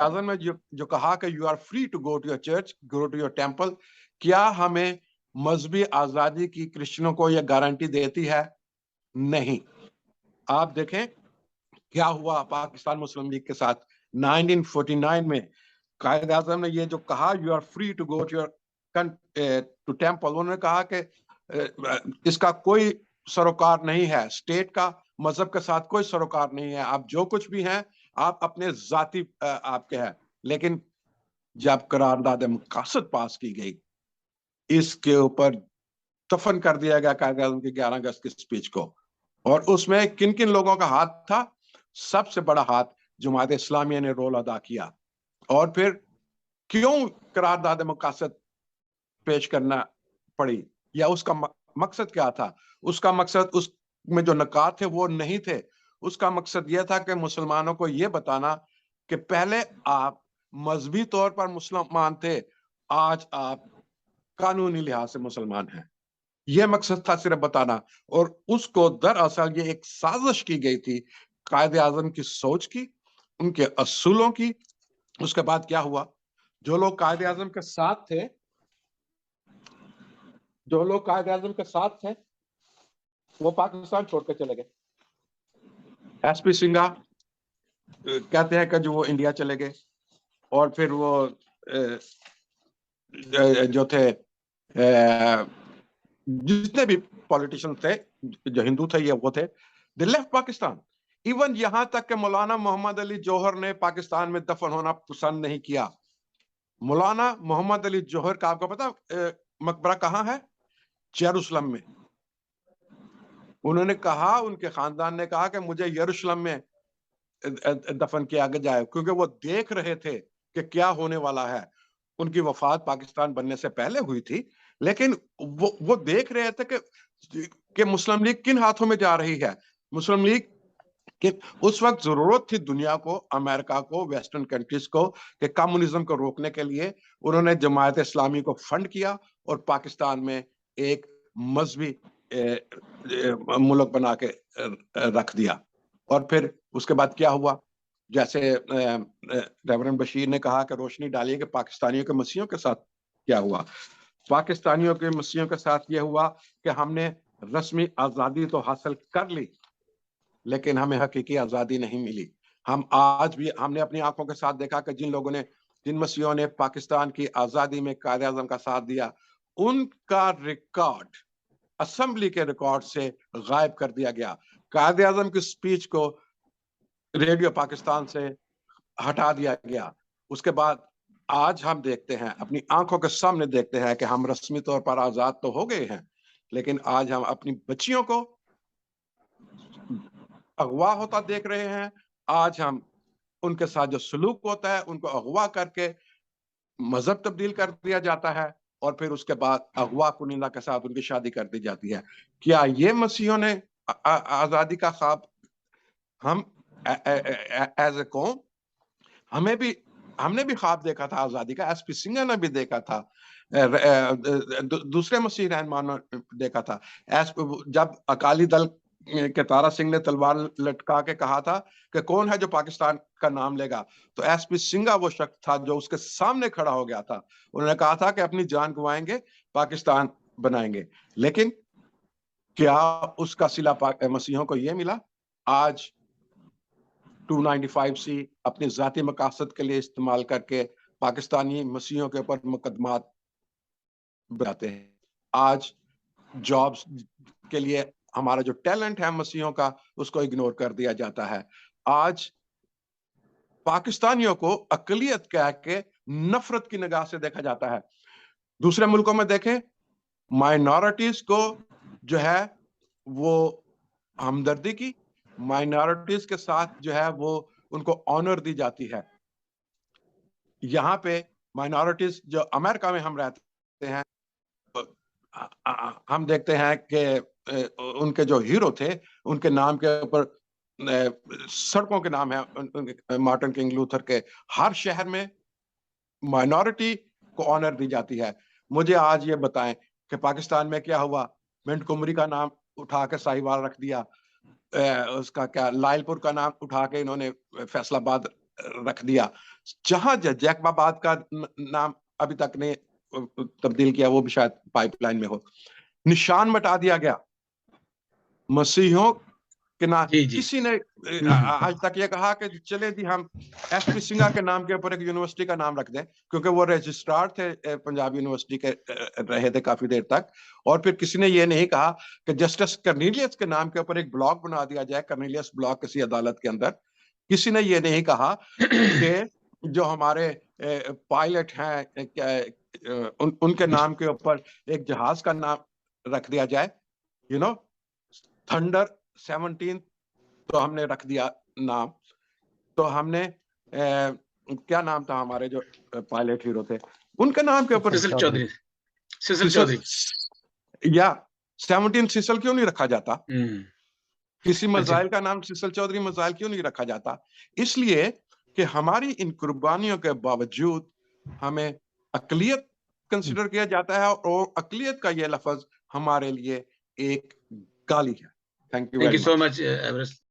आज़म ने जो कहा कि you are free to go to your church, go to your temple, क्या हमें मजहबी आजादी की क्रिश्चियनों को यह गारंटी देती है? नहीं। आप देखें क्या हुआ पाकिस्तान मुस्लिम लीग के साथ 1949 में। कायद आजम ने ये जो कहा you are free to go to your to temple, उन्होंने कहा कि इसका कोई सरोकार नहीं है, स्टेट का मजहब के साथ कोई सरोकार नहीं है, आप जो कुछ भी हैं आप अपने जाती आपके हैं। लेकिन जब करारदाद मकासद पास की गई, इसके ऊपर दफन कर दिया गया कायद आजम की 11 अगस्त की स्पीच को। और उसमें किन किन लोगों का हाथ था? सबसे बड़ा हाथ जमात इस्लामिया ने रोल अदा किया। और फिर क्यों करारदाद मकासद पेश करना पड़ी, या उसका मकसद क्या था? उसका मकसद, उसमें जो नकात थे वो नहीं थे। उसका मकसद यह था कि मुसलमानों को यह बताना कि पहले आप मजहबी तौर पर मुसलमान थे, आज आप कानूनी लिहाज से मुसलमान हैं। यह मकसद था सिर्फ बताना। और उसको दरअसल ये एक साजिश की गई थी कायदे आजम की सोच की, उनके असूलों की। उसके बाद क्या हुआ? जो लोग कायदे आजम के साथ थे, जो लोग कायदे आजम के साथ थे वो पाकिस्तान छोड़ के चले गए। एसपी सिंघा कहते हैं कि जो वो इंडिया चले गए। और फिर वो जो थे जितने भी पॉलिटिशियन थे जो हिंदू थे ये वो थे, दे लेफ्ट पाकिस्तान। इवन यहां तक कि मौलाना मोहम्मद अली जौहर ने पाकिस्तान में दफन होना पसंद नहीं किया। मौलाना मोहम्मद अली जौहर का आपको पता मकबरा कहाँ है? यरूशलेम में। उन्होंने कहा, उनके खानदान ने कहा कि मुझे यरूशलेम में दफन किया जाए, क्योंकि वो देख रहे थे कि क्या होने वाला है। उनकी वफात पाकिस्तान बनने से पहले हुई थी, लेकिन वो देख रहे थे कि मुस्लिम लीग किन हाथों में जा रही है। मुस्लिम लीग कि उस वक्त जरूरत थी दुनिया को, अमेरिका को, वेस्टर्न कंट्रीज को, कि कम्युनिज्म को रोकने के लिए उन्होंने जमात इस्लामी को फंड किया और पाकिस्तान में एक मजहबी मुल्क बना के रख दिया। और फिर उसके बाद क्या हुआ? जैसे रेवरेंड बशीर ने कहा कि रोशनी डालिए कि पाकिस्तानियों के मसीहों के साथ क्या हुआ। पाकिस्तानियों के मसीहों के साथ यह हुआ कि हमने रस्मी आजादी तो हासिल कर ली, लेकिन हमें हकीकी आजादी नहीं मिली। हम आज भी, हमने अपनी आंखों के साथ देखा कि जिन लोगों ने, जिन मसीहों ने पाकिस्तान की आजादी में कायदे आजम का साथ दिया, उनका रिकॉर्ड असेंबली के रिकॉर्ड से गायब कर दिया गया। कायदे आजम की स्पीच को रेडियो पाकिस्तान से हटा दिया गया। उसके बाद आज हम देखते हैं, अपनी आंखों के सामने देखते हैं कि हम रस्मी तौर पर आजाद तो हो गए हैं, लेकिन आज हम अपनी बच्चियों को अगवा होता देख रहे हैं। आज हम उनके साथ जो सलूक होता है, उनको अगवा करके मजहब तब्दील कर दिया जाता है, और फिर उसके बाद अगवा कुनिंदा के साथ उनकी शादी कर दी जाती है। क्या ये मसीहों ने आजादी का ख्वाब, हम एज ए कौम, हमें भी, हमने भी ख्वाब देखा था आजादी का। एसपी सिंघा ने भी देखा था, दूसरे मसीह रहनुमाओं ने देखा था। जब अकाली दल के तारा सिंह ने तलवार लटका के कहा था कि कौन है जो पाकिस्तान का नाम लेगा, तो एसपी सिंघा वो शख्स था जो उसके सामने खड़ा हो गया था। उन्होंने कहा था कि अपनी जान गंवाएंगे, पाकिस्तान बनाएंगे। लेकिन क्या उसका सिला मसीहों को यह मिला? आज 295C अपने जाती मकासद के लिए इस्तेमाल करके पाकिस्तानी मसीहों के ऊपर मुकदमात बनाते हैं। आज जॉब्स के लिए हमारा जो टैलेंट है मसीहों का, उसको इग्नोर कर दिया जाता है। आज पाकिस्तानियों को अकलियत कह के नफरत की निगाह से देखा जाता है। दूसरे मुल्कों में देखें, माइनॉरिटीज को जो है वो हमदर्दी की, माइनॉरिटीज के साथ जो है वो उनको ऑनर दी जाती है। यहाँ पे माइनॉरिटीज जो अमेरिका में हम रहते हैं, हम देखते हैं कि उनके जो हीरो थे, उनके नाम के ऊपर सड़कों के नाम है मार्टिन किंग लूथर के। हर शहर में माइनॉरिटी को ऑनर दी जाती है। मुझे आज ये बताएं कि पाकिस्तान में क्या हुआ? मिंट कुमरी का नाम उठा के साहिवाल रख दिया, उसका क्या लायलपुर का नाम उठा के इन्होंने फैसलाबाद रख दिया। जहां जैकबाबाद का नाम अभी तक ने तब्दील किया, वो भी शायद पाइपलाइन में हो। निशान मिटा दिया गया मसीहों के नाम। किसी ने आज तक ये कहा कि चले जी हम एसपी सिंघा के नाम के ऊपर एक यूनिवर्सिटी का नाम रख दें, क्योंकि वो रजिस्ट्रार थे पंजाब यूनिवर्सिटी के रहे थे काफी देर तक। और फिर किसी ने ये नहीं कहा कि जस्टिस कर्नेलियस के नाम के ऊपर एक ब्लॉक बना दिया जाए, कर्नेलियस ब्लॉक किसी अदालत के अंदर। किसी ने ये नहीं कहा कि जो हमारे पायलट हैं उनके नाम के ऊपर एक जहाज का नाम रख दिया जाए, थंडर 17 तो हमने रख दिया नाम। तो हमने क्या नाम था हमारे जो पायलट हीरो थे, उनके नाम के ऊपर सिसिल चौधरी या 17 सिसल क्यों नहीं रखा जाता? किसी मजाइल का नाम सिसल चौधरी मजाइल क्यों नहीं रखा जाता? इसलिए कि हमारी इन कुर्बानियों के बावजूद हमें अकलियत कंसिडर किया जाता है, और अकलियत का ये लफ्ज हमारे लिए एक गाली है। Thank you so much Everest.